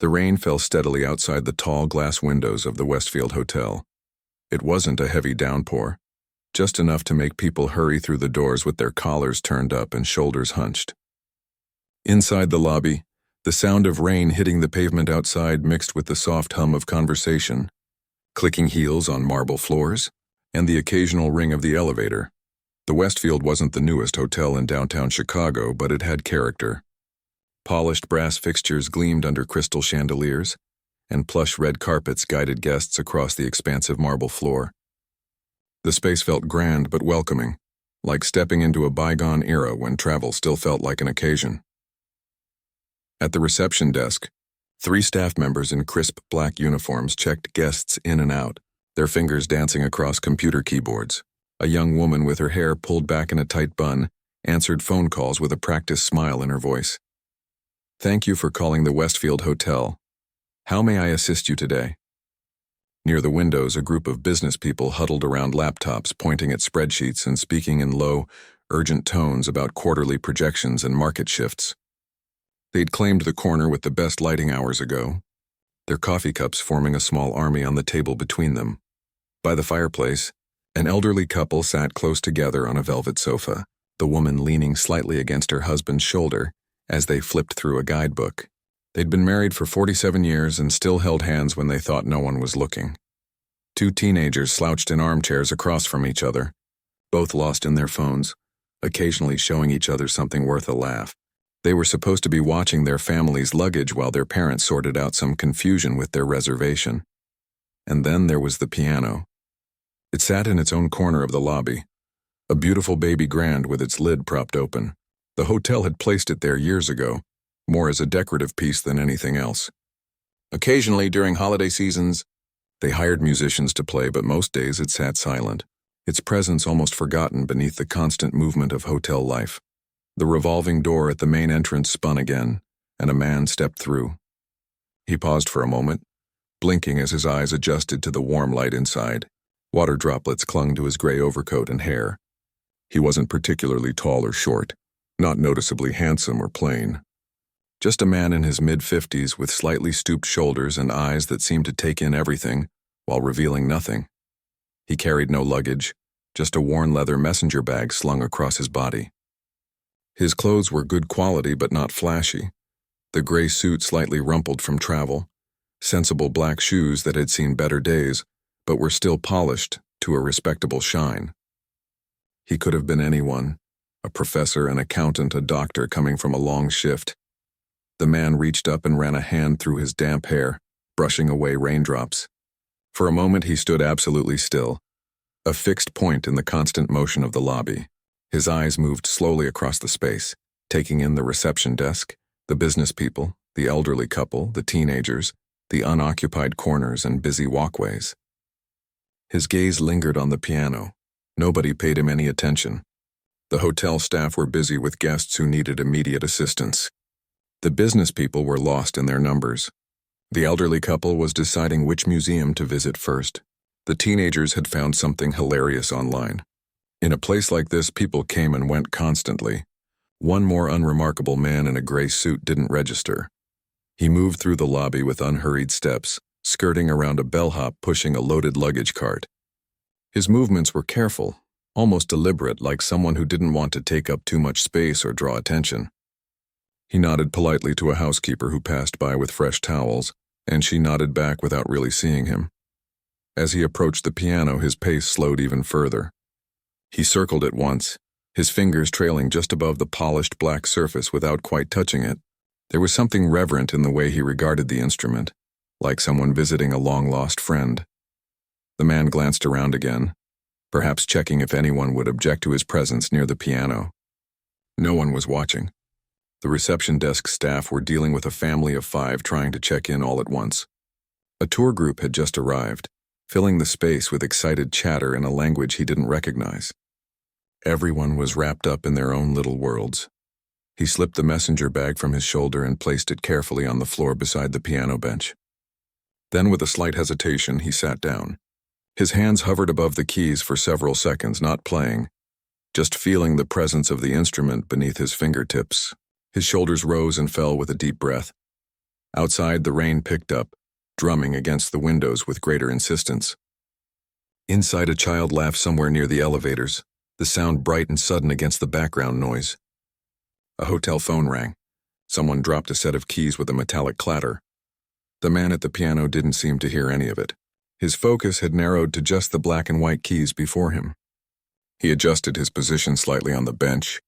The rain fell steadily outside the tall glass windows of the Westfield Hotel. It wasn't a heavy downpour, just enough to make people hurry through the doors with their collars turned up and shoulders hunched. Inside the lobby, the sound of rain hitting the pavement outside mixed with the soft hum of conversation, clicking heels on marble floors, and the occasional ring of the elevator. The Westfield wasn't the newest hotel in downtown Chicago, but it had character. Polished brass fixtures gleamed under crystal chandeliers, and plush red carpets guided guests across the expansive marble floor. The space felt grand but welcoming, like stepping into a bygone era when travel still felt like an occasion. At the reception desk, 3 staff members in crisp black uniforms checked guests in and out, their fingers dancing across computer keyboards. A young woman with her hair pulled back in a tight bun answered phone calls with a practiced smile in her voice. "Thank you for calling the Westfield Hotel. How may I assist you today?" Near the windows, a group of business people huddled around laptops, pointing at spreadsheets and speaking in low, urgent tones about quarterly projections and market shifts. They'd claimed the corner with the best lighting hours ago, their coffee cups forming a small army on the table between them. By the fireplace, an elderly couple sat close together on a velvet sofa, the woman leaning slightly against her husband's shoulder as they flipped through a guidebook. They'd been married for 47 years and still held hands when they thought no one was looking. 2 teenagers slouched in armchairs across from each other, both lost in their phones, occasionally showing each other something worth a laugh. They were supposed to be watching their family's luggage while their parents sorted out some confusion with their reservation. And then there was the piano. It sat in its own corner of the lobby, a beautiful baby grand with its lid propped open. The hotel had placed it there years ago, more as a decorative piece than anything else. Occasionally, during holiday seasons, they hired musicians to play, but most days it sat silent, its presence almost forgotten beneath the constant movement of hotel life. The revolving door at the main entrance spun again, and a man stepped through. He paused for a moment, blinking as his eyes adjusted to the warm light inside. Water droplets clung to his gray overcoat and hair. He wasn't particularly tall or short, not noticeably handsome or plain. Just a man in his mid-50s with slightly stooped shoulders and eyes that seemed to take in everything while revealing nothing. He carried no luggage, just a worn leather messenger bag slung across his body. His clothes were good quality but not flashy, the gray suit slightly rumpled from travel, sensible black shoes that had seen better days but were still polished to a respectable shine. He could have been anyone, a professor, an accountant, a doctor coming from a long shift. The man reached up and ran a hand through his damp hair, brushing away raindrops. For a moment he stood absolutely still, a fixed point in the constant motion of the lobby. His eyes moved slowly across the space, taking in the reception desk, the business people, the elderly couple, the teenagers, the unoccupied corners and busy walkways. His gaze lingered on the piano. Nobody paid him any attention. The hotel staff were busy with guests who needed immediate assistance. The business people were lost in their numbers. The elderly couple was deciding which museum to visit first. The teenagers had found something hilarious online. In a place like this, people came and went constantly. One more unremarkable man in a gray suit didn't register. He moved through the lobby with unhurried steps, skirting around a bellhop pushing a loaded luggage cart. His movements were careful, almost deliberate, like someone who didn't want to take up too much space or draw attention. He nodded politely to a housekeeper who passed by with fresh towels, and she nodded back without really seeing him. As he approached the piano, his pace slowed even further. He circled it once, his fingers trailing just above the polished black surface without quite touching it. There was something reverent in the way he regarded the instrument, like someone visiting a long-lost friend. The man glanced around again, perhaps checking if anyone would object to his presence near the piano. No one was watching. The reception desk staff were dealing with a family of 5 trying to check in all at once. A tour group had just arrived, filling the space with excited chatter in a language he didn't recognize. Everyone was wrapped up in their own little worlds. He slipped the messenger bag from his shoulder and placed it carefully on the floor beside the piano bench. Then, with a slight hesitation, he sat down. His hands hovered above the keys for several seconds, not playing, just feeling the presence of the instrument beneath his fingertips. His shoulders rose and fell with a deep breath. Outside, the rain picked up, drumming against the windows with greater insistence. Inside, a child laughed somewhere near the elevators, the sound bright and sudden against the background noise. A hotel phone rang. Someone dropped a set of keys with a metallic clatter. The man at the piano didn't seem to hear any of it. His focus had narrowed to just the black and white keys before him. He adjusted his position slightly on the bench,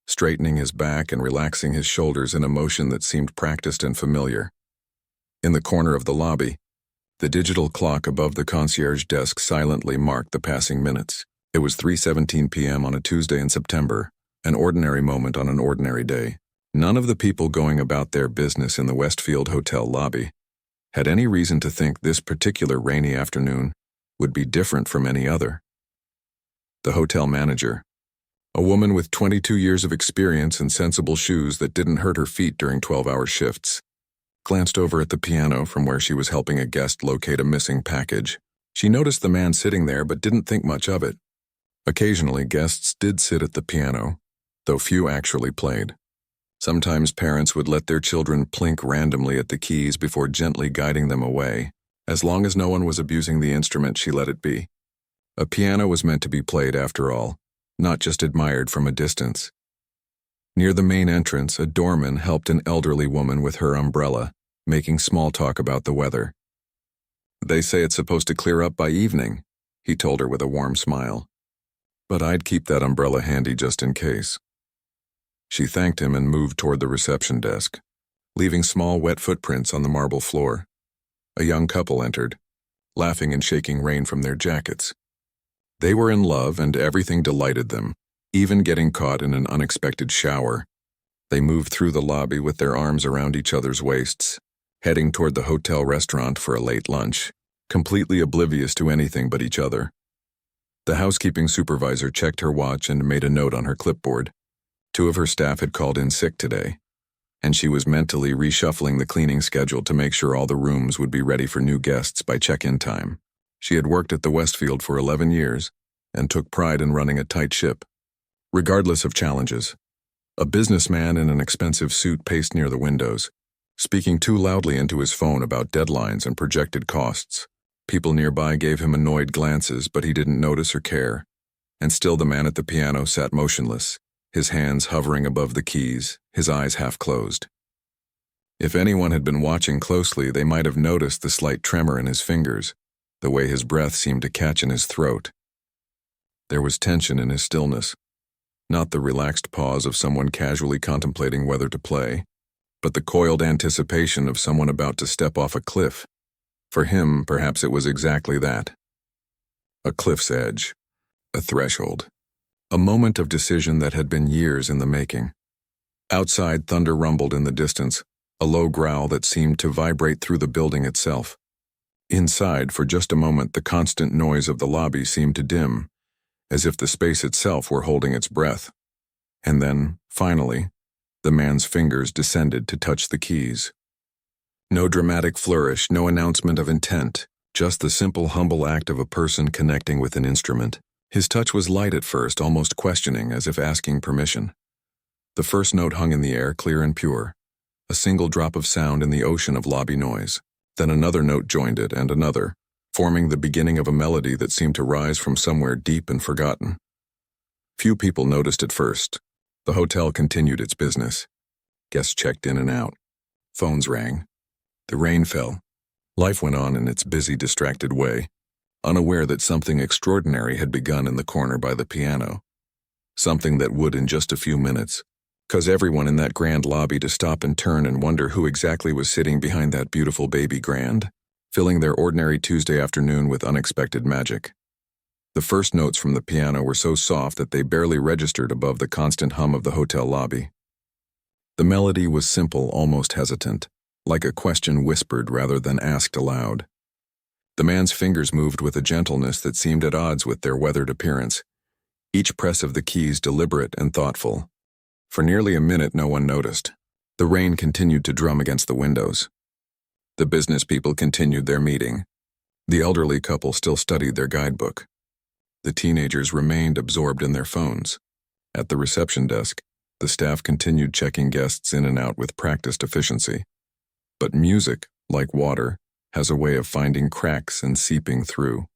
straightening his back and relaxing his shoulders in a motion that seemed practiced and familiar. In the corner of the lobby, the digital clock above the concierge desk silently marked the passing minutes. It was 3:17 p.m. on a Tuesday in September, an ordinary moment on an ordinary day. None of the people going about their business in the Westfield Hotel lobby had any reason to think this particular rainy afternoon would be different from any other. The hotel manager, a woman with 22 years of experience and sensible shoes that didn't hurt her feet during 12-hour shifts, glanced over at the piano from where she was helping a guest locate a missing package. She noticed the man sitting there but didn't think much of it. Occasionally, guests did sit at the piano, though few actually played. Sometimes parents would let their children plink randomly at the keys before gently guiding them away. As long as no one was abusing the instrument, she let it be. A piano was meant to be played after all, not just admired from a distance. Near the main entrance, a doorman helped an elderly woman with her umbrella, making small talk about the weather. "They say it's supposed to clear up by evening," he told her with a warm smile. "But I'd keep that umbrella handy just in case." She thanked him and moved toward the reception desk, leaving small wet footprints on the marble floor. A young couple entered, laughing and shaking rain from their jackets. They were in love and everything delighted them, even getting caught in an unexpected shower. They moved through the lobby with their arms around each other's waists, heading toward the hotel restaurant for a late lunch, completely oblivious to anything but each other. The housekeeping supervisor checked her watch and made a note on her clipboard. 2 of her staff had called in sick today, and she was mentally reshuffling the cleaning schedule to make sure all the rooms would be ready for new guests by check-in time. She had worked at the Westfield for 11 years and took pride in running a tight ship, regardless of challenges. A businessman in an expensive suit paced near the windows, speaking too loudly into his phone about deadlines and projected costs. People nearby gave him annoyed glances, but he didn't notice or care. And still the man at the piano sat motionless, his hands hovering above the keys, his eyes half closed. If anyone had been watching closely, they might have noticed the slight tremor in his fingers, the way his breath seemed to catch in his throat. There was tension in his stillness, not the relaxed pause of someone casually contemplating whether to play, but the coiled anticipation of someone about to step off a cliff. For him, perhaps it was exactly that. A cliff's edge, a threshold, a moment of decision that had been years in the making. Outside, thunder rumbled in the distance, a low growl that seemed to vibrate through the building itself. Inside, for just a moment, the constant noise of the lobby seemed to dim, as if the space itself were holding its breath. And then, finally, the man's fingers descended to touch the keys. No dramatic flourish, no announcement of intent, just the simple, humble act of a person connecting with an instrument. His touch was light at first, almost questioning, as if asking permission. The first note hung in the air, clear and pure, a single drop of sound in the ocean of lobby noise. Then another note joined it, and another, forming the beginning of a melody that seemed to rise from somewhere deep and forgotten. Few people noticed at first. The hotel continued its business. Guests checked in and out. Phones rang. The rain fell. Life went on in its busy, distracted way, unaware that something extraordinary had begun in the corner by the piano. Something that would in just a few minutes cause everyone in that grand lobby to stop and turn and wonder who exactly was sitting behind that beautiful baby grand, filling their ordinary Tuesday afternoon with unexpected magic. The first notes from the piano were so soft that they barely registered above the constant hum of the hotel lobby. The melody was simple, almost hesitant, like a question whispered rather than asked aloud. The man's fingers moved with a gentleness that seemed at odds with their weathered appearance, each press of the keys deliberate and thoughtful. For nearly a minute, no one noticed. The rain continued to drum against the windows. The business people continued their meeting. The elderly couple still studied their guidebook. The teenagers remained absorbed in their phones. At the reception desk, the staff continued checking guests in and out with practiced efficiency. But music, like water, has a way of finding cracks and seeping through.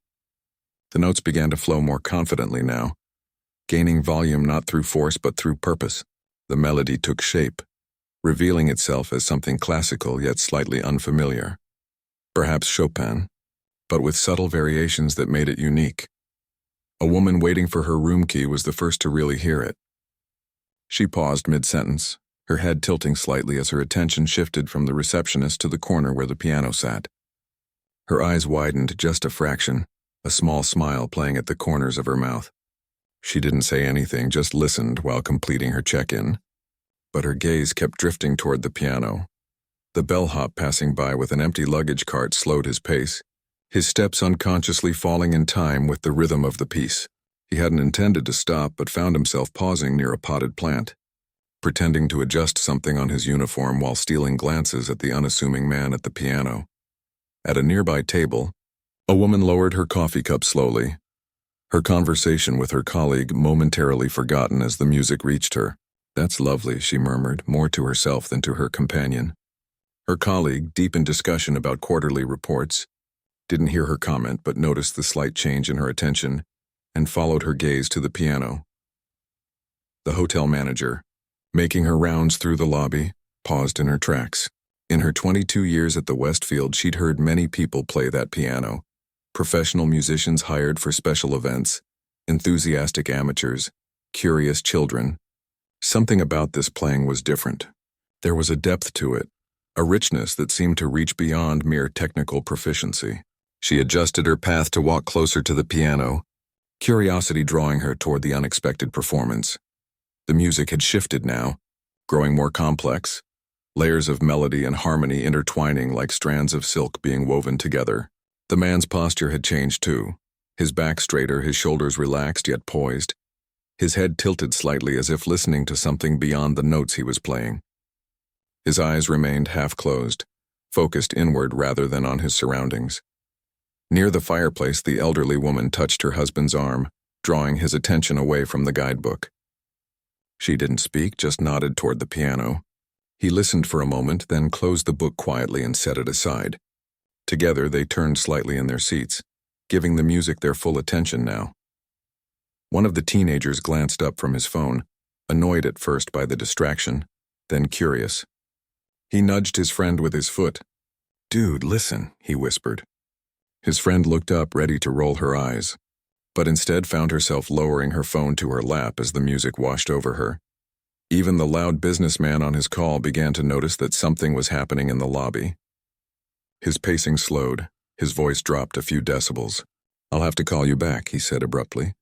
The notes began to flow more confidently now, gaining volume not through force but through purpose. The melody took shape, revealing itself as something classical yet slightly unfamiliar. Perhaps Chopin, but with subtle variations that made it unique. A woman waiting for her room key was the first to really hear it. She paused mid-sentence, her head tilting slightly as her attention shifted from the receptionist to the corner where the piano sat. Her eyes widened just a fraction, a small smile playing at the corners of her mouth. She didn't say anything, just listened while completing her check-in. But her gaze kept drifting toward the piano. The bellhop passing by with an empty luggage cart slowed his pace, his steps unconsciously falling in time with the rhythm of the piece. He hadn't intended to stop but found himself pausing near a potted plant, pretending to adjust something on his uniform while stealing glances at the unassuming man at the piano. At a nearby table, a woman lowered her coffee cup slowly, her conversation with her colleague momentarily forgotten as the music reached her. "That's lovely," she murmured, more to herself than to her companion. Her colleague, deep in discussion about quarterly reports, didn't hear her comment but noticed the slight change in her attention and followed her gaze to the piano. The hotel manager, making her rounds through the lobby, paused in her tracks. In her 22 years at the Westfield, she'd heard many people play that piano. Professional musicians hired for special events, enthusiastic amateurs, curious children. Something about this playing was different. There was a depth to it, a richness that seemed to reach beyond mere technical proficiency. She adjusted her path to walk closer to the piano, curiosity drawing her toward the unexpected performance. The music had shifted now, growing more complex, layers of melody and harmony intertwining like strands of silk being woven together. The man's posture had changed too, his back straighter, his shoulders relaxed yet poised, his head tilted slightly as if listening to something beyond the notes he was playing. His eyes remained half-closed, focused inward rather than on his surroundings. Near the fireplace, the elderly woman touched her husband's arm, drawing his attention away from the guidebook. She didn't speak, just nodded toward the piano. He listened for a moment, then closed the book quietly and set it aside. Together, they turned slightly in their seats, giving the music their full attention now. One of the teenagers glanced up from his phone, annoyed at first by the distraction, then curious. He nudged his friend with his foot. "Dude, listen," he whispered. His friend looked up, ready to roll her eyes, but instead found herself lowering her phone to her lap as the music washed over her. Even the loud businessman on his call began to notice that something was happening in the lobby. His pacing slowed, his voice dropped a few decibels. "I'll have to call you back," he said abruptly,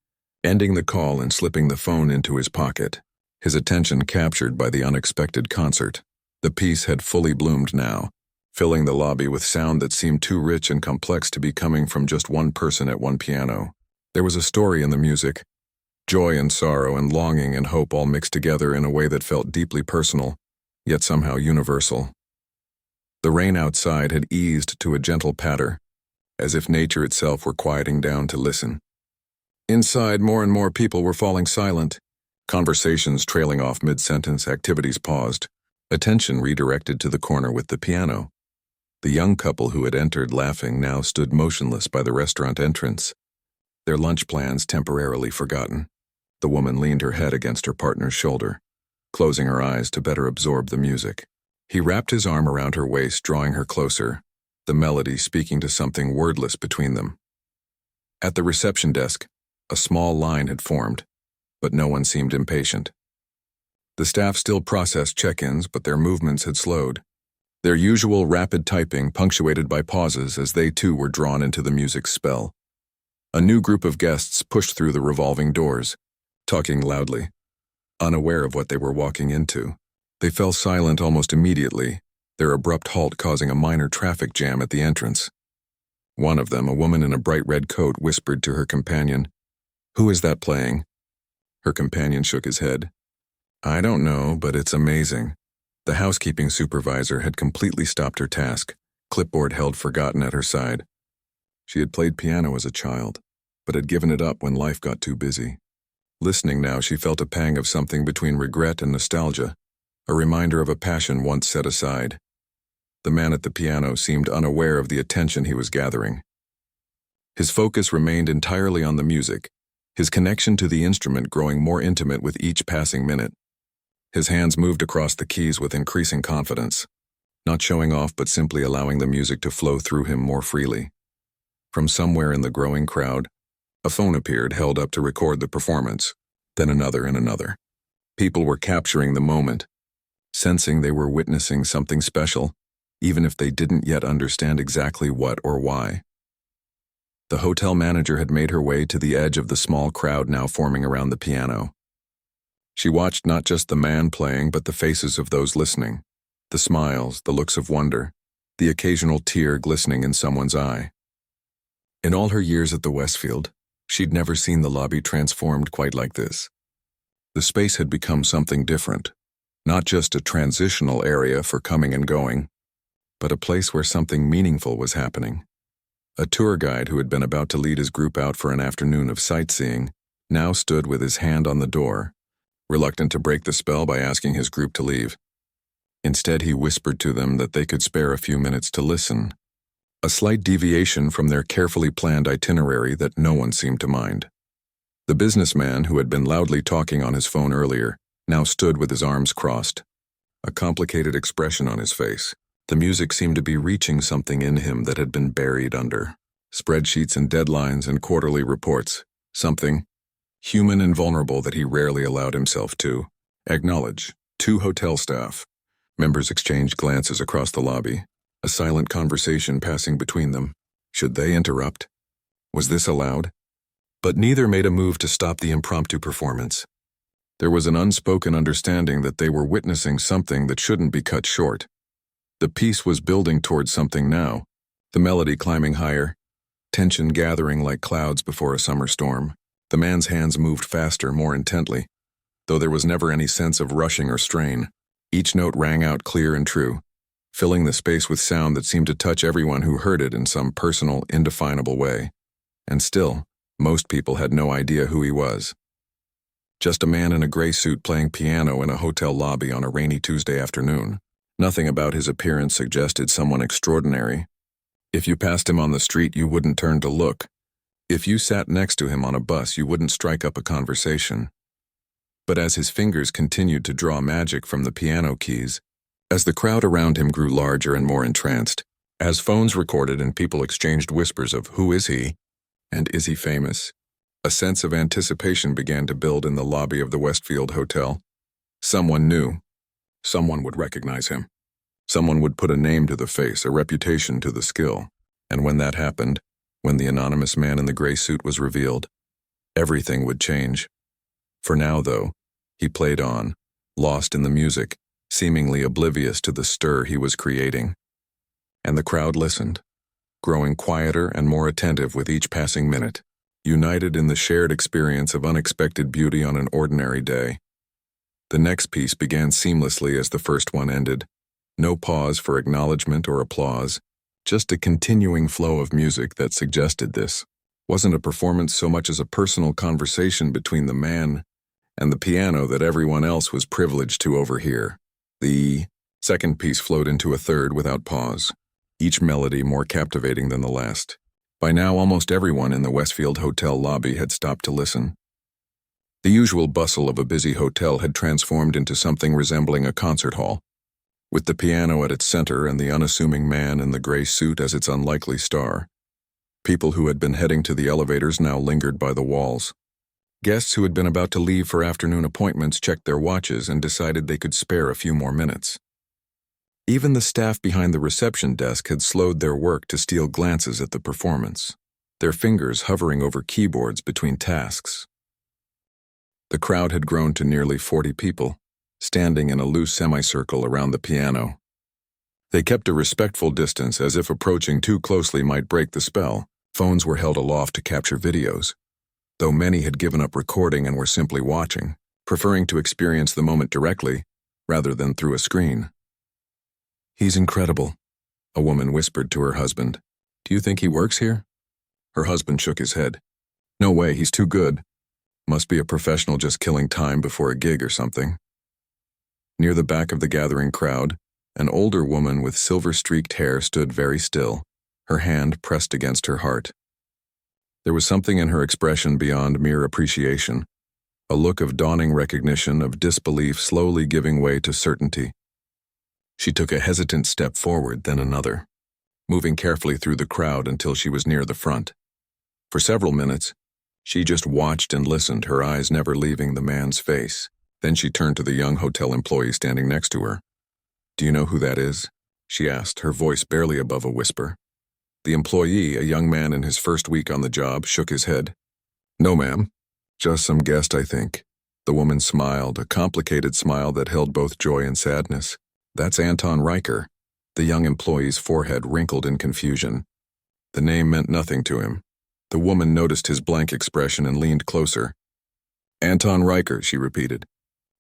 ending the call and slipping the phone into his pocket, his attention captured by the unexpected concert. The piece had fully bloomed now, filling the lobby with sound that seemed too rich and complex to be coming from just one person at one piano. There was a story in the music, joy and sorrow and longing and hope all mixed together in a way that felt deeply personal, yet somehow universal. The rain outside had eased to a gentle patter, as if nature itself were quieting down to listen. Inside, more and more people were falling silent, conversations trailing off mid-sentence, activities paused, attention redirected to the corner with the piano. The young couple who had entered laughing now stood motionless by the restaurant entrance, their lunch plans temporarily forgotten. The woman leaned her head against her partner's shoulder, closing her eyes to better absorb the music. He wrapped his arm around her waist, drawing her closer, the melody speaking to something wordless between them. At the reception desk, a small line had formed, but no one seemed impatient. The staff still processed check-ins, but their movements had slowed, their usual rapid typing punctuated by pauses as they too were drawn into the music's spell. A new group of guests pushed through the revolving doors, talking loudly, unaware of what they were walking into. They fell silent almost immediately, their abrupt halt causing a minor traffic jam at the entrance. One of them, a woman in a bright red coat, whispered to her companion, "Who is that playing?" Her companion shook his head. "I don't know, but it's amazing." The housekeeping supervisor had completely stopped her task, clipboard held forgotten at her side. She had played piano as a child, but had given it up when life got too busy. Listening now, she felt a pang of something between regret and nostalgia, a reminder of a passion once set aside. The man at the piano seemed unaware of the attention he was gathering. His focus remained entirely on the music, his connection to the instrument growing more intimate with each passing minute. His hands moved across the keys with increasing confidence, not showing off but simply allowing the music to flow through him more freely. From somewhere in the growing crowd, a phone appeared, held up to record the performance, then another and another. People were capturing the moment, sensing they were witnessing something special, even if they didn't yet understand exactly what or why. The hotel manager had made her way to the edge of the small crowd now forming around the piano. She watched not just the man playing, but the faces of those listening, the smiles, the looks of wonder, the occasional tear glistening in someone's eye. In all her years at the Westfield, she'd never seen the lobby transformed quite like this. The space had become something different, not just a transitional area for coming and going, but a place where something meaningful was happening. A tour guide who had been about to lead his group out for an afternoon of sightseeing now stood with his hand on the door, reluctant to break the spell by asking his group to leave. Instead, he whispered to them that they could spare a few minutes to listen, a slight deviation from their carefully planned itinerary that no one seemed to mind. The businessman, who had been loudly talking on his phone earlier, now stood with his arms crossed, a complicated expression on his face. The music seemed to be reaching something in him that had been buried under spreadsheets and deadlines and quarterly reports, something human and vulnerable that he rarely allowed himself to acknowledge. Two hotel staff members exchanged glances across the lobby, a silent conversation passing between them. Should they interrupt? Was this allowed? But neither made a move to stop the impromptu performance. There was an unspoken understanding that they were witnessing something that shouldn't be cut short. The piece was building towards something now, the melody climbing higher, tension gathering like clouds before a summer storm. The man's hands moved faster, more intently, though there was never any sense of rushing or strain. Each note rang out clear and true, filling the space with sound that seemed to touch everyone who heard it in some personal, indefinable way. And still, most people had no idea who he was. Just a man in a gray suit playing piano in a hotel lobby on a rainy Tuesday afternoon. Nothing about his appearance suggested someone extraordinary. If you passed him on the street, you wouldn't turn to look. If you sat next to him on a bus, you wouldn't strike up a conversation. But as his fingers continued to draw magic from the piano keys, as the crowd around him grew larger and more entranced, as phones recorded and people exchanged whispers of "Who is he?" and "Is he famous?" a sense of anticipation began to build in the lobby of the Westfield Hotel. Someone knew. Someone would recognize him. Someone would put a name to the face, a reputation to the skill. And when that happened, when the anonymous man in the gray suit was revealed, everything would change. For now, though, he played on, lost in the music, seemingly oblivious to the stir he was creating. And the crowd listened, growing quieter and more attentive with each passing minute, united in the shared experience of unexpected beauty on an ordinary day. The next piece began seamlessly as the first one ended. No pause for acknowledgement or applause, just a continuing flow of music that suggested this wasn't a performance so much as a personal conversation between the man and the piano that everyone else was privileged to overhear. The second piece flowed into a third without pause, each melody more captivating than the last. By now, almost everyone in the Westfield Hotel lobby had stopped to listen. The usual bustle of a busy hotel had transformed into something resembling a concert hall, with the piano at its center and the unassuming man in the gray suit as its unlikely star. People who had been heading to the elevators now lingered by the walls. Guests who had been about to leave for afternoon appointments checked their watches and decided they could spare a few more minutes. Even the staff behind the reception desk had slowed their work to steal glances at the performance, their fingers hovering over keyboards between tasks. The crowd had grown to nearly 40 people, standing in a loose semicircle around the piano. They kept a respectful distance, as if approaching too closely might break the spell. Phones were held aloft to capture videos, though many had given up recording and were simply watching, preferring to experience the moment directly, rather than through a screen. "He's incredible," a woman whispered to her husband. "Do you think he works here?" Her husband shook his head. "No way, he's too good. Must be a professional just killing time before a gig or something." Near the back of the gathering crowd, An older woman with silver-streaked hair stood very still, her hand pressed against her heart. There was something in her expression beyond mere appreciation, a look of dawning recognition, of disbelief slowly giving way to certainty. She took a hesitant step forward, then another, moving carefully through the crowd until she was near the front. For several minutes, she just watched and listened, her eyes never leaving the man's face. Then she turned to the young hotel employee standing next to her. "Do you know who that is?" she asked, her voice barely above a whisper. The employee, a young man in his first week on the job, shook his head. "No, ma'am. Just some guest, I think." The woman smiled, a complicated smile that held both joy and sadness. "That's Anton Riker." The young employee's forehead wrinkled in confusion. The name meant nothing to him. The woman noticed his blank expression and leaned closer. "Anton Riker," she repeated.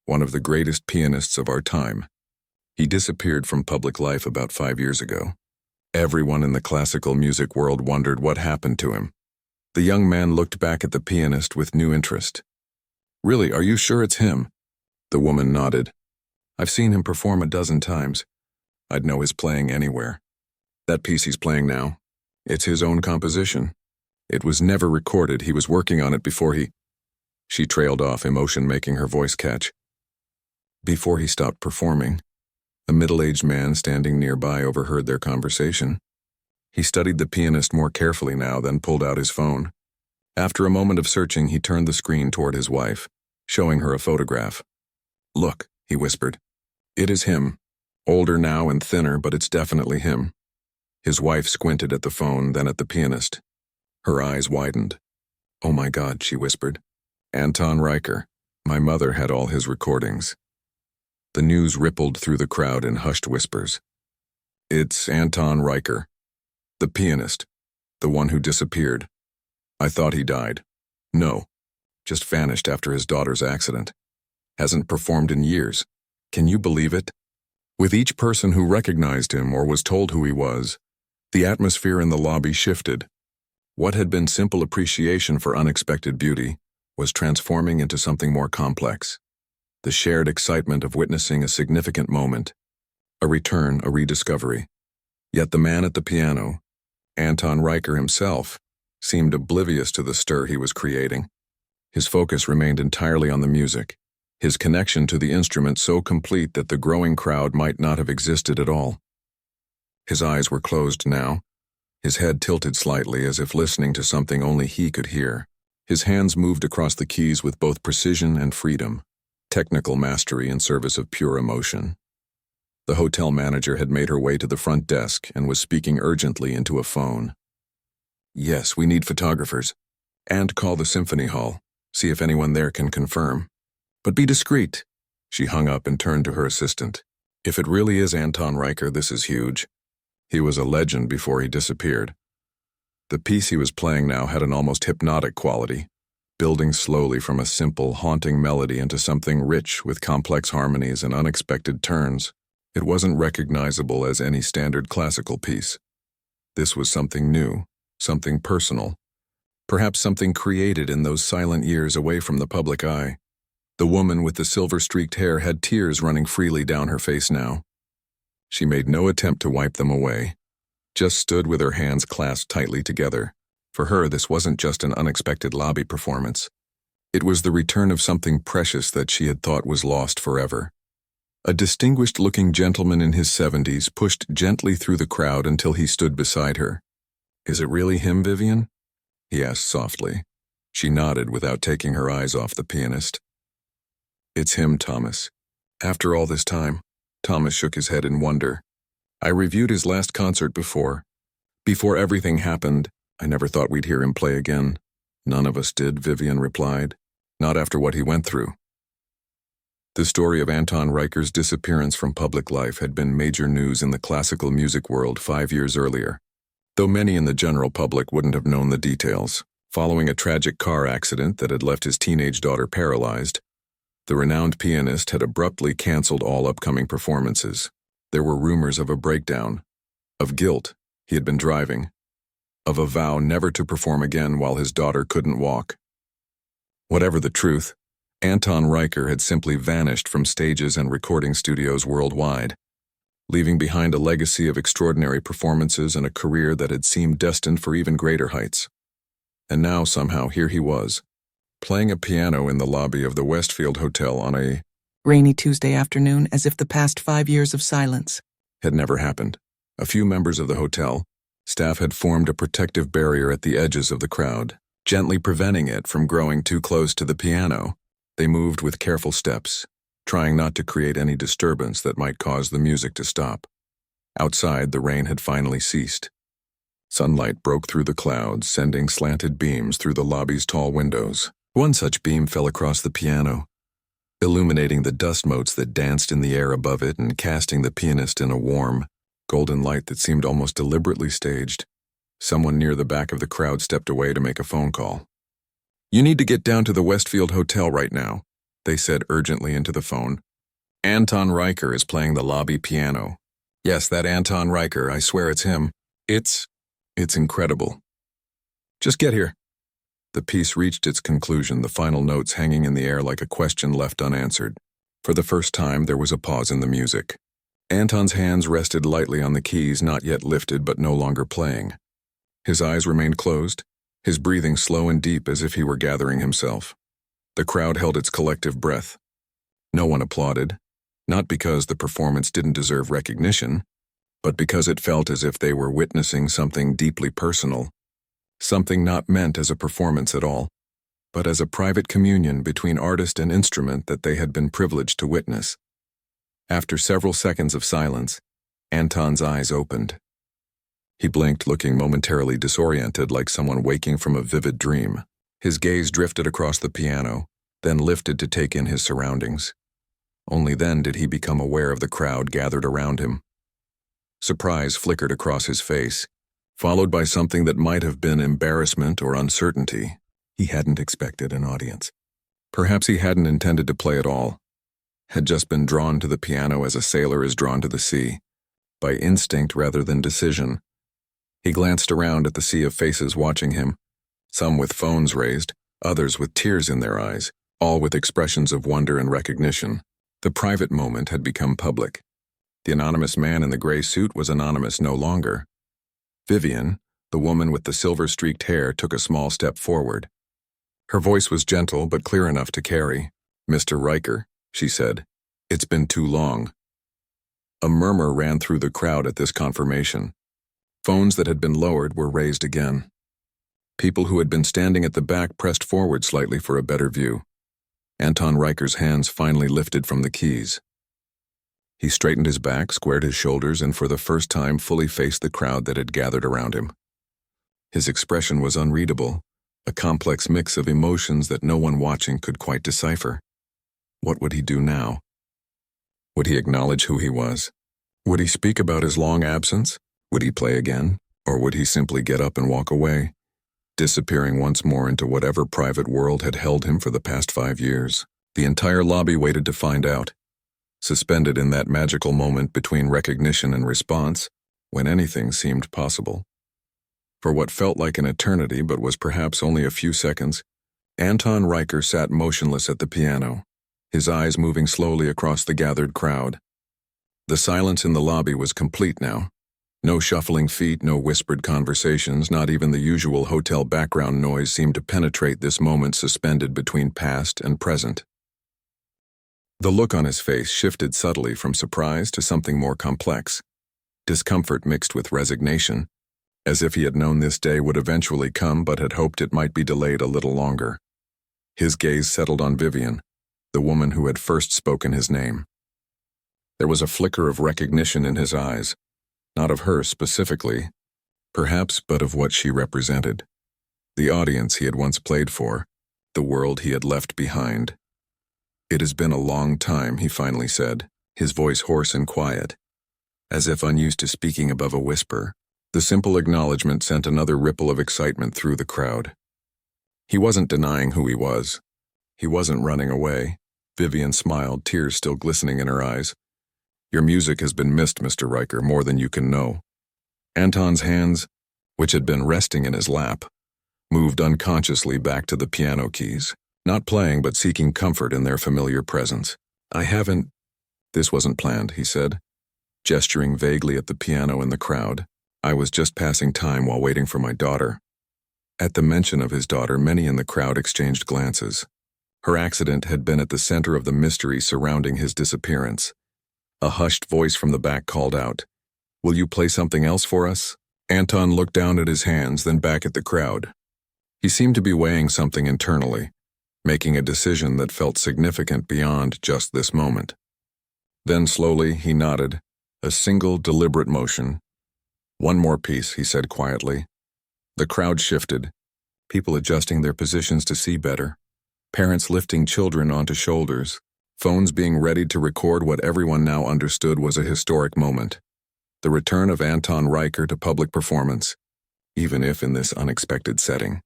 "One of the greatest pianists of our time. He disappeared from public life about 5 years ago. Everyone in the classical music world wondered what happened to him." The young man looked back at the pianist with new interest. "Really, are you sure it's him?" The woman nodded. "I've seen him perform a dozen times. I'd know his playing anywhere. That piece he's playing now, it's his own composition. It was never recorded. He was working on it before he—" She trailed off, emotion making her voice catch. "Before he stopped performing." A middle-aged man standing nearby overheard their conversation. He studied the pianist more carefully now, then pulled out his phone. After a moment of searching, he turned the screen toward his wife, showing her a photograph. "Look," he whispered. "It is him. Older now and thinner, but it's definitely him." His wife squinted at the phone, then at the pianist. Her eyes widened. "Oh my God," she whispered. "Anton Riker. My mother had all his recordings." The news rippled through the crowd in hushed whispers. "It's Anton Riker. The pianist. The one who disappeared. I thought he died. No. Just vanished after his daughter's accident. Hasn't performed in years. Can you believe it?" With each person who recognized him or was told who he was, the atmosphere in the lobby shifted. What had been simple appreciation for unexpected beauty was transforming into something more complex. The shared excitement of witnessing a significant moment, a return, a rediscovery. Yet the man at the piano, Anton Riker himself, seemed oblivious to the stir he was creating. His focus remained entirely on the music, his connection to the instrument so complete that the growing crowd might not have existed at all. His eyes were closed now, his head tilted slightly as if listening to something only he could hear. His hands moved across the keys with both precision and freedom, technical mastery in service of pure emotion. The hotel manager had made her way to the front desk and was speaking urgently into a phone. "Yes, we need photographers. And call the symphony hall. See if anyone there can confirm. But be discreet." She hung up and turned to her assistant. "If it really is Anton Riker, this is huge. He was a legend before he disappeared." The piece he was playing now had an almost hypnotic quality, building slowly from a simple, haunting melody into something rich with complex harmonies and unexpected turns. It wasn't recognizable as any standard classical piece. This was something new, something personal, perhaps something created in those silent years away from the public eye. The woman with the silver-streaked hair had tears running freely down her face now. She made no attempt to wipe them away, just stood with her hands clasped tightly together. For her, this wasn't just an unexpected lobby performance. It was the return of something precious that she had thought was lost forever. A distinguished-looking gentleman in his 70s pushed gently through the crowd until he stood beside her. "Is it really him, Vivian?" he asked softly. She nodded without taking her eyes off the pianist. "It's him, Thomas." After all this time, Thomas shook his head in wonder. "I reviewed his last concert before. Before everything happened, I never thought we'd hear him play again." "None of us did," Vivian replied. "Not after what he went through." The story of Anton Riker's disappearance from public life had been major news in the classical music world 5 years earlier, though many in the general public wouldn't have known the details. Following a tragic car accident that had left his teenage daughter paralyzed, the renowned pianist had abruptly canceled all upcoming performances. There were rumors of a breakdown, of guilt. He had been driving, of a vow never to perform again while his daughter couldn't walk. Whatever the truth, Anton Riker had simply vanished from stages and recording studios worldwide. leaving behind a legacy of extraordinary performances and a career that had seemed destined for even greater heights. And now, somehow, here he was, playing a piano in the lobby of the Westfield Hotel on a rainy Tuesday afternoon, as if the past 5 years of silence had never happened. A few members of the hotel staff had formed a protective barrier at the edges of the crowd, gently preventing it from growing too close to the piano. They moved with careful steps, trying not to create any disturbance that might cause the music to stop. Outside, the rain had finally ceased. Sunlight broke through the clouds, sending slanted beams through the lobby's tall windows. One such beam fell across the piano, illuminating the dust motes that danced in the air above it and casting the pianist in a warm, golden light that seemed almost deliberately staged. Someone near the back of the crowd stepped away to make a phone call. "You need to get down to the Westfield Hotel right now," they said urgently into the phone. "Anton Riker is playing the lobby piano." "Yes, that Anton Riker, I swear it's him. It's incredible. Just get here." The piece reached its conclusion, the final notes hanging in the air like a question left unanswered. For the first time, there was a pause in the music. Anton's hands rested lightly on the keys, not yet lifted but no longer playing. His eyes remained closed, his breathing slow and deep as if he were gathering himself. The crowd held its collective breath. No one applauded, not because the performance didn't deserve recognition, but because it felt as if they were witnessing something deeply personal, something not meant as a performance at all, but as a private communion between artist and instrument that they had been privileged to witness. After several seconds of silence, Anton's eyes opened. He blinked, looking momentarily disoriented, like someone waking from a vivid dream. His gaze drifted across the piano, then lifted to take in his surroundings. Only then did he become aware of the crowd gathered around him. Surprise flickered across his face, followed by something that might have been embarrassment or uncertainty. He hadn't expected an audience. Perhaps he hadn't intended to play at all, had just been drawn to the piano as a sailor is drawn to the sea, by instinct rather than decision. He glanced around at the sea of faces watching him, some with phones raised, others with tears in their eyes, all with expressions of wonder and recognition. The private moment had become public. The anonymous man in the gray suit was anonymous no longer. Vivian, the woman with the silver-streaked hair, took a small step forward. Her voice was gentle but clear enough to carry. "Mr. Riker," she said, "it's been too long." A murmur ran through the crowd at this confirmation. Phones that had been lowered were raised again. People who had been standing at the back pressed forward slightly for a better view. Anton Riker's hands finally lifted from the keys. He straightened his back, squared his shoulders, and for the first time fully faced the crowd that had gathered around him. His expression was unreadable, a complex mix of emotions that no one watching could quite decipher. What would he do now? Would he acknowledge who he was? Would he speak about his long absence? Would he play again? Or would he simply get up and walk away, disappearing once more into whatever private world had held him for the past 5 years? The entire lobby waited to find out, suspended in that magical moment between recognition and response, when anything seemed possible. For what felt like an eternity but was perhaps only a few seconds, Anton Riker sat motionless at the piano, his eyes moving slowly across the gathered crowd. The silence in the lobby was complete now. No shuffling feet, no whispered conversations, not even the usual hotel background noise seemed to penetrate this moment suspended between past and present. The look on his face shifted subtly from surprise to something more complex, discomfort mixed with resignation, as if he had known this day would eventually come but had hoped it might be delayed a little longer. His gaze settled on Vivian, the woman who had first spoken his name. There was a flicker of recognition in his eyes, not of her specifically, perhaps, but of what she represented. The audience he had once played for, the world he had left behind. "It has been a long time," he finally said, his voice hoarse and quiet, as if unused to speaking above a whisper. The simple acknowledgement sent another ripple of excitement through the crowd. He wasn't denying who he was. He wasn't running away. Vivian smiled, tears still glistening in her eyes. "Your music has been missed, Mr. Riker, more than you can know." Anton's hands, which had been resting in his lap, moved unconsciously back to the piano keys, not playing but seeking comfort in their familiar presence. "I haven't—" "This wasn't planned," he said, gesturing vaguely at the piano in the crowd. "I was just passing time while waiting for my daughter." At the mention of his daughter, many in the crowd exchanged glances. Her accident had been at the center of the mystery surrounding his disappearance. A hushed voice from the back called out, "Will you play something else for us?" Anton looked down at his hands, then back at the crowd. He seemed to be weighing something internally, making a decision that felt significant beyond just this moment. Then slowly he nodded, a single deliberate motion. "One more piece," he said quietly. The crowd shifted, people adjusting their positions to see better, parents lifting children onto shoulders, phones being readied to record what everyone now understood was a historic moment. The return of Anton Riker to public performance, even if in this unexpected setting.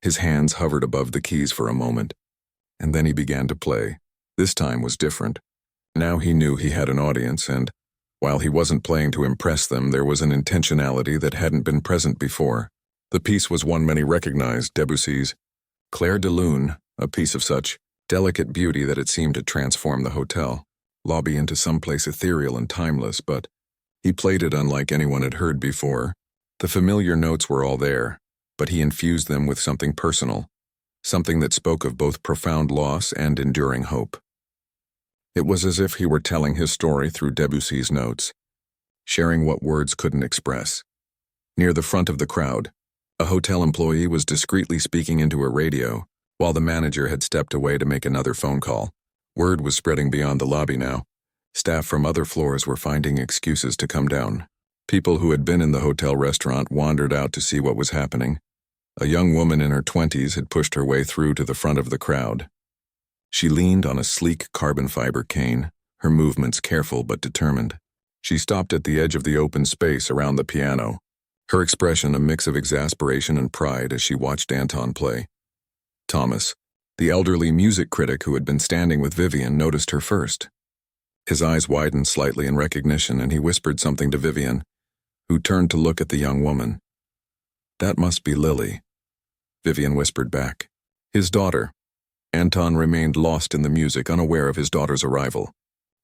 His hands hovered above the keys for a moment, and then he began to play. This time was different. Now he knew he had an audience, and while he wasn't playing to impress them, there was an intentionality that hadn't been present before. The piece was one many recognized, Debussy's Clair de Lune, a piece of such delicate beauty that it seemed to transform the hotel lobby into someplace ethereal and timeless, but he played it unlike anyone had heard before. The familiar notes were all there, but he infused them with something personal, something that spoke of both profound loss and enduring hope. It was as if he were telling his story through Debussy's notes, sharing what words couldn't express. Near the front of the crowd, a hotel employee was discreetly speaking into a radio, while the manager had stepped away to make another phone call. Word was spreading beyond the lobby now. Staff from other floors were finding excuses to come down. People who had been in the hotel restaurant wandered out to see what was happening. A young woman in her 20s had pushed her way through to the front of the crowd. She leaned on a sleek carbon fiber cane, her movements careful but determined. She stopped at the edge of the open space around the piano, her expression a mix of exasperation and pride as she watched Anton play. Thomas, the elderly music critic who had been standing with Vivian, noticed her first. His eyes widened slightly in recognition, and he whispered something to Vivian, who turned to look at the young woman. "That must be Lily," Vivian whispered back. His daughter. Anton remained lost in the music, unaware of his daughter's arrival.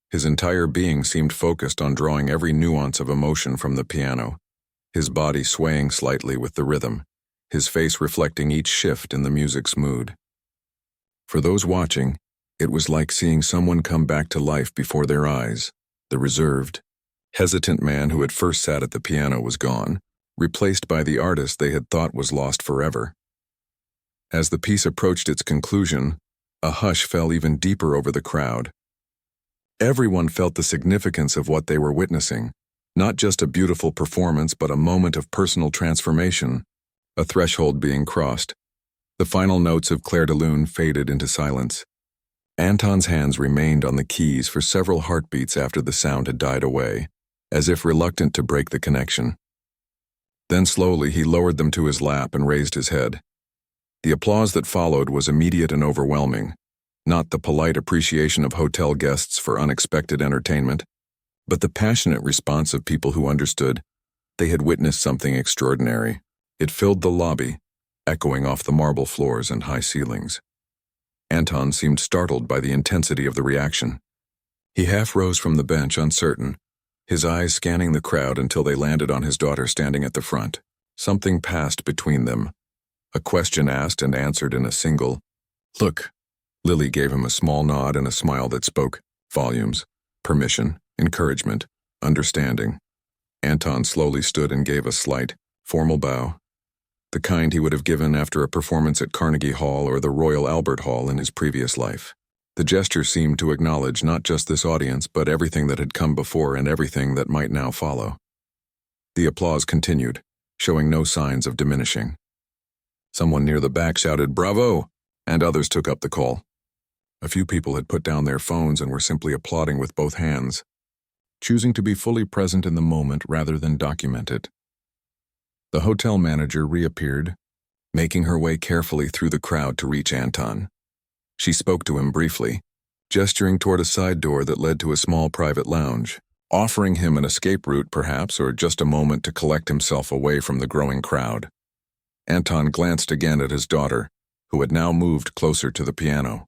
His entire being seemed focused on drawing every nuance of emotion from the piano, his body swaying slightly with the rhythm, his face reflecting each shift in the music's mood. For those watching, it was like seeing someone come back to life before their eyes. The reserved, hesitant man who had first sat at the piano was gone, replaced by the artist they had thought was lost forever. As the piece approached its conclusion, a hush fell even deeper over the crowd. Everyone felt the significance of what they were witnessing, not just a beautiful performance but a moment of personal transformation, a threshold being crossed. The final notes of Clair de Lune faded into silence. Anton's hands remained on the keys for several heartbeats after the sound had died away, as if reluctant to break the connection. Then slowly he lowered them to his lap and raised his head. The applause that followed was immediate and overwhelming, not the polite appreciation of hotel guests for unexpected entertainment, but the passionate response of people who understood they had witnessed something extraordinary. It filled the lobby, echoing off the marble floors and high ceilings. Anton seemed startled by the intensity of the reaction. He half rose from the bench, uncertain, his eyes scanning the crowd until they landed on his daughter standing at the front. Something passed between them. A question asked and answered in a single, "Look." Lily gave him a small nod and a smile that spoke volumes: permission, encouragement, understanding. Anton slowly stood and gave a slight, formal bow, the kind he would have given after a performance at Carnegie Hall or the Royal Albert Hall in his previous life. The gesture seemed to acknowledge not just this audience but everything that had come before and everything that might now follow. The applause continued, showing no signs of diminishing. Someone near the back shouted, "Bravo!" and others took up the call. A few people had put down their phones and were simply applauding with both hands, choosing to be fully present in the moment rather than document it. The hotel manager reappeared, making her way carefully through the crowd to reach Anton. She spoke to him briefly, gesturing toward a side door that led to a small private lounge, offering him an escape route perhaps, or just a moment to collect himself away from the growing crowd. Anton glanced again at his daughter, who had now moved closer to the piano.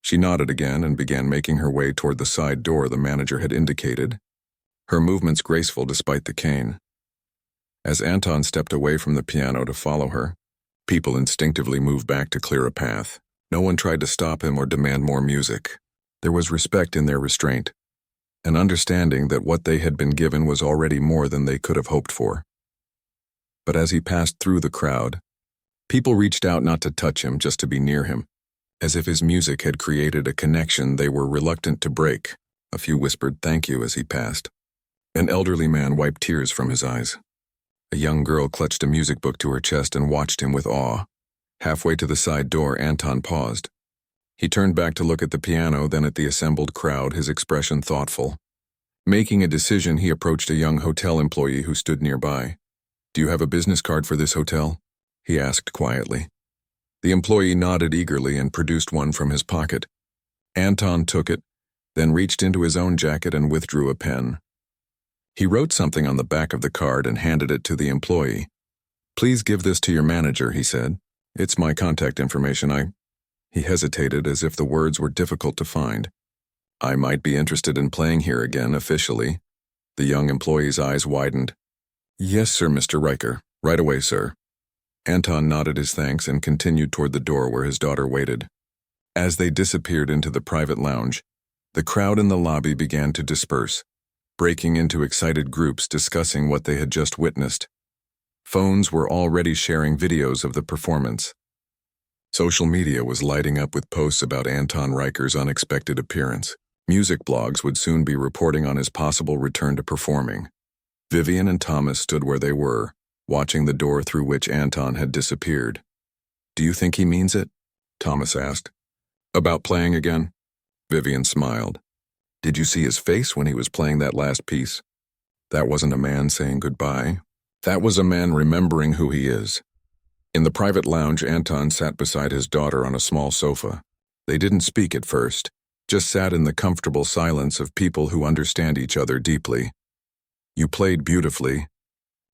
She nodded again and began making her way toward the side door the manager had indicated, her movements graceful despite the cane. As Anton stepped away from the piano to follow her, people instinctively moved back to clear a path. No one tried to stop him or demand more music. There was respect in their restraint, an understanding that what they had been given was already more than they could have hoped for. But as he passed through the crowd, people reached out not to touch him, just to be near him, as if his music had created a connection they were reluctant to break. A few whispered thank you as he passed. An elderly man wiped tears from his eyes. A young girl clutched a music book to her chest and watched him with awe. Halfway to the side door, Anton paused. He turned back to look at the piano, then at the assembled crowd, his expression thoughtful. Making a decision, he approached a young hotel employee who stood nearby. "Do you have a business card for this hotel?" he asked quietly. The employee nodded eagerly and produced one from his pocket. Anton took it, then reached into his own jacket and withdrew a pen. He wrote something on the back of the card and handed it to the employee. "Please give this to your manager," he said. "It's my contact information. He hesitated as if the words were difficult to find. "I might be interested in playing here again, officially." The young employee's eyes widened. "Yes, sir, Mr. Riker. Right away, sir." Anton nodded his thanks and continued toward the door where his daughter waited. As they disappeared into the private lounge, the crowd in the lobby began to disperse, breaking into excited groups discussing what they had just witnessed. Phones were already sharing videos of the performance. Social media was lighting up with posts about Anton Riker's unexpected appearance. Music blogs would soon be reporting on his possible return to performing. Vivian and Thomas stood where they were, watching the door through which Anton had disappeared. "Do you think he means it?" Thomas asked. "About playing again?" Vivian smiled. "Did you see his face when he was playing that last piece? That wasn't a man saying goodbye. That was a man remembering who he is." In the private lounge, Anton sat beside his daughter on a small sofa. They didn't speak at first, just sat in the comfortable silence of people who understand each other deeply. "You played beautifully."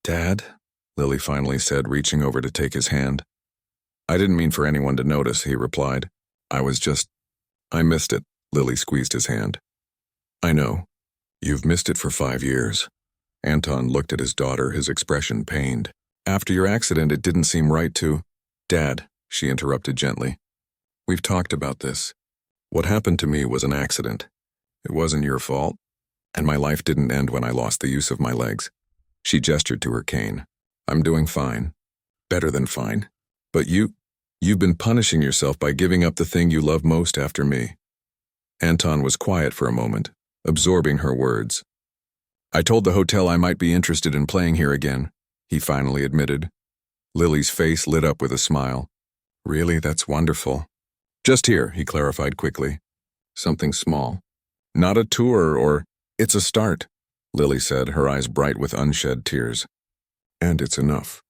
"Dad?" Lily finally said, reaching over to take his hand. "I didn't mean for anyone to notice," he replied. I missed it." Lily squeezed his hand. "I know. You've missed it for 5 years. Anton looked at his daughter, his expression pained. "After your accident, it didn't seem right to—" "Dad," she interrupted gently. "We've talked about this. What happened to me was an accident. It wasn't your fault. And my life didn't end when I lost the use of my legs." She gestured to her cane. "I'm doing fine. Better than fine. But you've been punishing yourself by giving up the thing you love most after me." Anton was quiet for a moment, absorbing her words. "I told the hotel I might be interested in playing here again," he finally admitted. Lily's face lit up with a smile. "Really, that's wonderful." "Just here," he clarified quickly. "Something small. Not a tour or—" "It's a start," Lily said, her eyes bright with unshed tears. "And it's enough."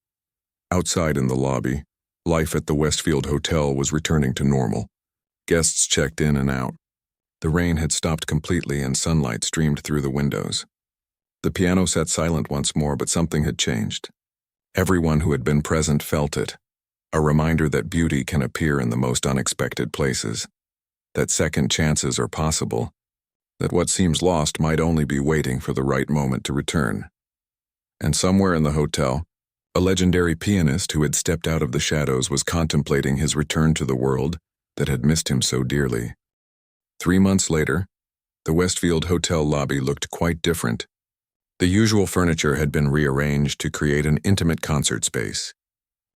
Outside in the lobby, life at the Westfield Hotel was returning to normal. Guests checked in and out. The rain had stopped completely and sunlight streamed through the windows. The piano sat silent once more, but something had changed. Everyone who had been present felt it, a reminder that beauty can appear in the most unexpected places, that second chances are possible, that what seems lost might only be waiting for the right moment to return. And somewhere in the hotel, a legendary pianist who had stepped out of the shadows was contemplating his return to the world that had missed him so dearly. 3 months later, the Westfield Hotel lobby looked quite different. The usual furniture had been rearranged to create an intimate concert space.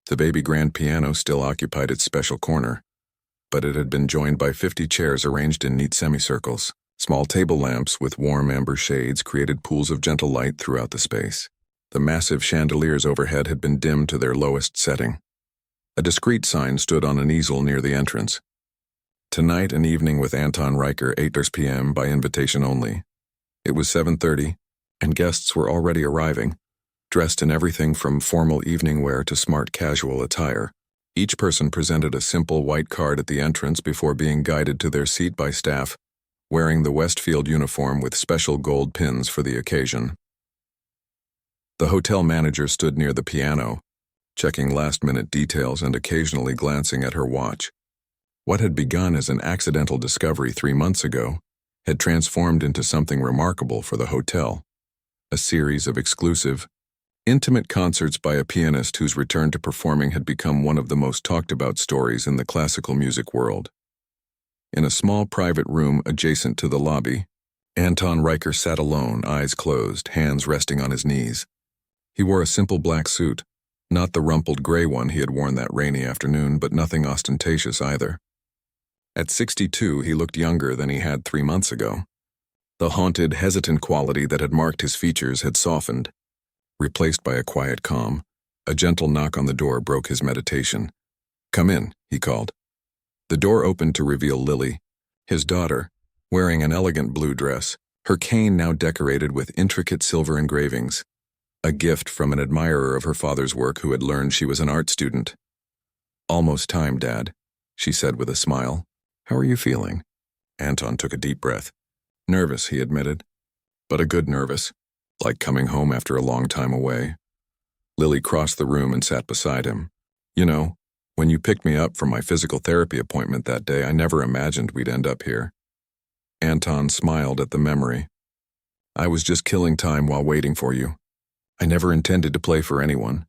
The baby grand piano still occupied its special corner, but it had been joined by 50 chairs arranged in neat semicircles. Small table lamps with warm amber shades created pools of gentle light throughout the space. The massive chandeliers overhead had been dimmed to their lowest setting. A discreet sign stood on an easel near the entrance. "Tonight, an evening with Anton Riker, 8 p.m. by invitation only." It was 7:30, and guests were already arriving, dressed in everything from formal evening wear to smart casual attire. Each person presented a simple white card at the entrance before being guided to their seat by staff, wearing the Westfield uniform with special gold pins for the occasion. The hotel manager stood near the piano, checking last-minute details and occasionally glancing at her watch. What had begun as an accidental discovery 3 months ago had transformed into something remarkable for the hotel. a series of exclusive, intimate concerts by a pianist whose return to performing had become one of the most talked about stories in the classical music world. In a small private room adjacent to the lobby, Anton Riker sat alone, eyes closed, hands resting on his knees. He wore a simple black suit, not the rumpled gray one he had worn that rainy afternoon, but nothing ostentatious either. At 62, he looked younger than he had 3 months ago. The haunted, hesitant quality that had marked his features had softened, replaced by a quiet calm. A gentle knock on the door broke his meditation. "Come in," he called. The door opened to reveal Lily, his daughter, wearing an elegant blue dress, her cane now decorated with intricate silver engravings, a gift from an admirer of her father's work who had learned she was an art student. "Almost time, Dad," she said with a smile. "How are you feeling?" Anton took a deep breath. "Nervous," he admitted, "but a good nervous, like coming home after a long time away." Lily crossed the room and sat beside him. "You know, when you picked me up from my physical therapy appointment that day, I never imagined we'd end up here." Anton smiled at the memory. "I was just killing time while waiting for you. I never intended to play for anyone.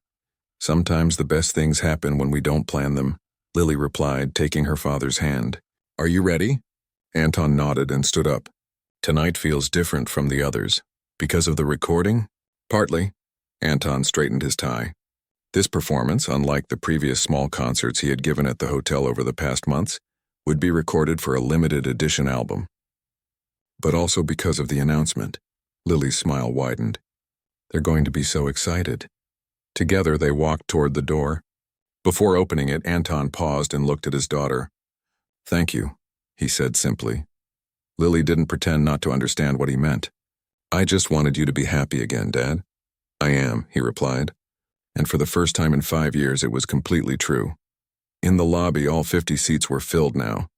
Sometimes the best things happen when we don't plan them," Lily replied, taking her father's hand. "Are you ready?" Anton nodded and stood up. "Tonight feels different from the others. Because of the recording?" "Partly." Anton straightened his tie. This performance, unlike the previous small concerts he had given at the hotel over the past months, would be recorded for a limited edition album. "But also because of the announcement." Lily's smile widened. "They're going to be so excited." Together they walked toward the door. Before opening it, Anton paused and looked at his daughter. "Thank you," he said simply. Lily didn't pretend not to understand what he meant. "I just wanted you to be happy again, Dad." "I am," he replied. And for the first time in 5 years, it was completely true. In the lobby, all 50 seats were filled now.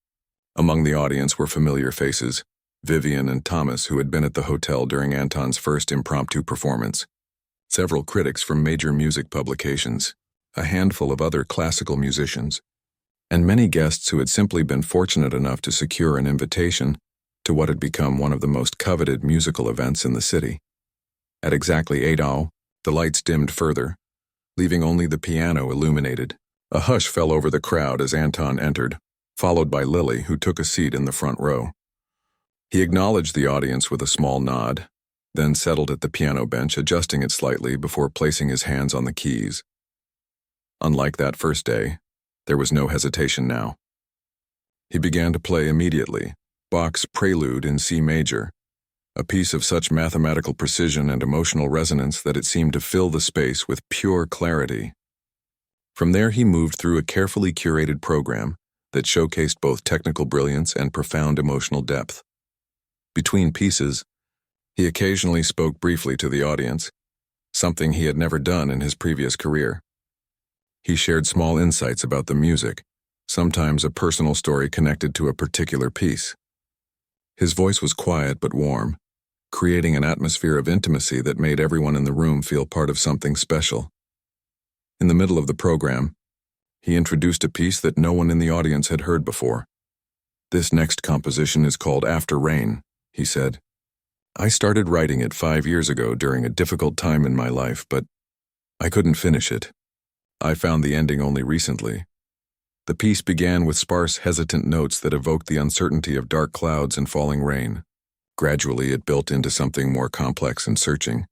Among the audience were familiar faces, Vivian and Thomas, who had been at the hotel during Anton's first impromptu performance, several critics from major music publications, a handful of other classical musicians, and many guests who had simply been fortunate enough to secure an invitation to what had become one of the most coveted musical events in the city. At exactly 8:00, the lights dimmed further, leaving only the piano illuminated. A hush fell over the crowd as Anton entered, followed by Lily, who took a seat in the front row. He acknowledged the audience with a small nod, then settled at the piano bench, adjusting it slightly before placing his hands on the keys. Unlike that first day, there was no hesitation now. He began to play immediately, Bach's Prelude in C major, a piece of such mathematical precision and emotional resonance that it seemed to fill the space with pure clarity. From there he moved through a carefully curated program that showcased both technical brilliance and profound emotional depth. Between pieces, he occasionally spoke briefly to the audience, something he had never done in his previous career. He shared small insights about the music, sometimes a personal story connected to a particular piece. His voice was quiet but warm, creating an atmosphere of intimacy that made everyone in the room feel part of something special. In the middle of the program, he introduced a piece that no one in the audience had heard before. "This next composition is called After Rain," he said. "I started writing it 5 years ago during a difficult time in my life, but I couldn't finish it. I found the ending only recently." The piece began with sparse, hesitant notes that evoked the uncertainty of dark clouds and falling rain. Gradually, it built into something more complex and searching,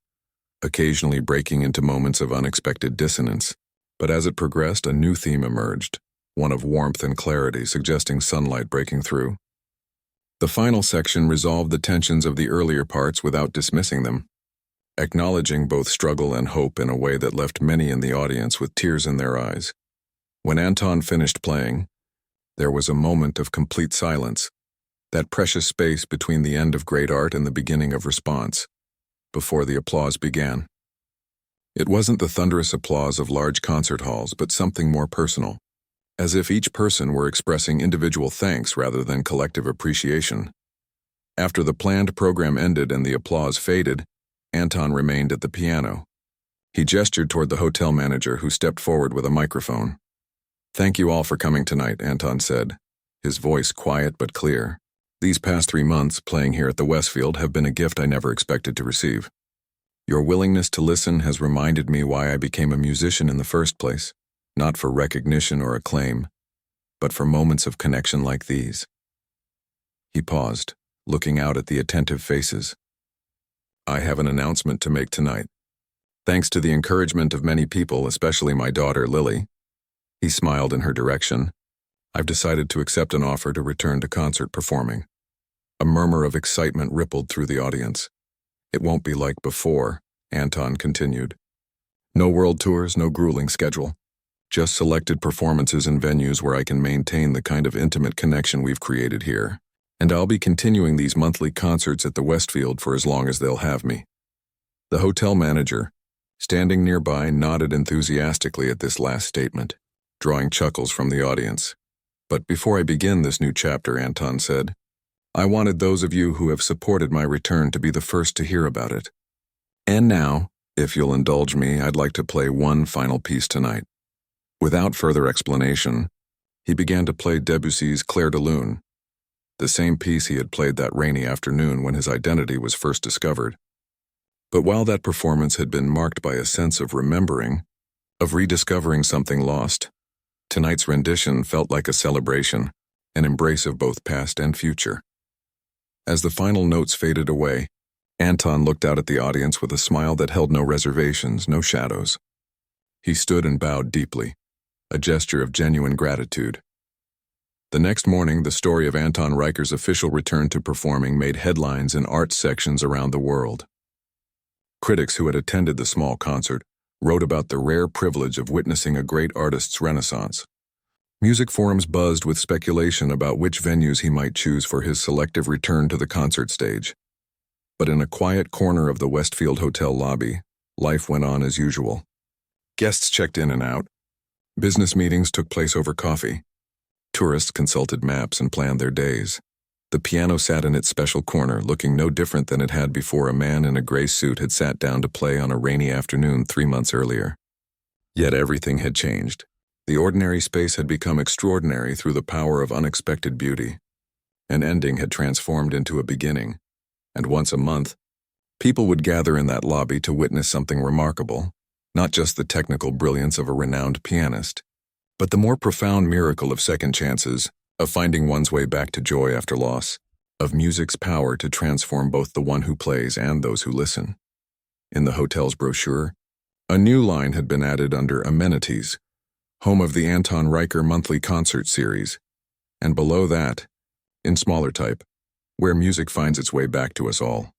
occasionally breaking into moments of unexpected dissonance. But as it progressed, a new theme emerged, one of warmth and clarity, suggesting sunlight breaking through. The final section resolved the tensions of the earlier parts without dismissing them, acknowledging both struggle and hope in a way that left many in the audience with tears in their eyes. When Anton finished playing, there was a moment of complete silence, that precious space between the end of great art and the beginning of response, before the applause began. It wasn't the thunderous applause of large concert halls, but something more personal, as if each person were expressing individual thanks rather than collective appreciation. After the planned program ended and the applause faded, Anton remained at the piano. He gestured toward the hotel manager, who stepped forward with a microphone. "Thank you all for coming tonight," Anton said, his voice quiet but clear. "These past 3 months playing here at the Westfield have been a gift I never expected to receive. Your willingness to listen has reminded me why I became a musician in the first place, not for recognition or acclaim, but for moments of connection like these." He paused, looking out at the attentive faces. "I have an announcement to make tonight. Thanks to the encouragement of many people, especially my daughter, Lily," he smiled in her direction, "I've decided to accept an offer to return to concert performing." A murmur of excitement rippled through the audience. "It won't be like before," Anton continued. "No world tours, no grueling schedule. Just selected performances in venues where I can maintain the kind of intimate connection we've created here. And I'll be continuing these monthly concerts at the Westfield for as long as they'll have me." The hotel manager, standing nearby, nodded enthusiastically at this last statement, drawing chuckles from the audience. "But before I begin this new chapter," Anton said, "I wanted those of you who have supported my return to be the first to hear about it. And now, if you'll indulge me, I'd like to play one final piece tonight." Without further explanation, he began to play Debussy's Clair de Lune, the same piece he had played that rainy afternoon when his identity was first discovered. But while that performance had been marked by a sense of remembering, of rediscovering something lost, tonight's rendition felt like a celebration, an embrace of both past and future. As the final notes faded away, Anton looked out at the audience with a smile that held no reservations, no shadows. He stood and bowed deeply, a gesture of genuine gratitude. The next morning, the story of Anton Reicher's official return to performing made headlines in art sections around the world. Critics who had attended the small concert wrote about the rare privilege of witnessing a great artist's renaissance. Music forums buzzed with speculation about which venues he might choose for his selective return to the concert stage. But in a quiet corner of the Westfield Hotel lobby, life went on as usual. Guests checked in and out. Business meetings took place over coffee. Tourists consulted maps and planned their days. The piano sat in its special corner, looking no different than it had before a man in a gray suit had sat down to play on a rainy afternoon 3 months earlier. Yet everything had changed. The ordinary space had become extraordinary through the power of unexpected beauty. An ending had transformed into a beginning, and once a month, people would gather in that lobby to witness something remarkable, not just the technical brilliance of a renowned pianist, but the more profound miracle of second chances, of finding one's way back to joy after loss, of music's power to transform both the one who plays and those who listen. In the hotel's brochure, a new line had been added under Amenities, home of the Anton Reicher monthly concert series, and below that, in smaller type, where music finds its way back to us all.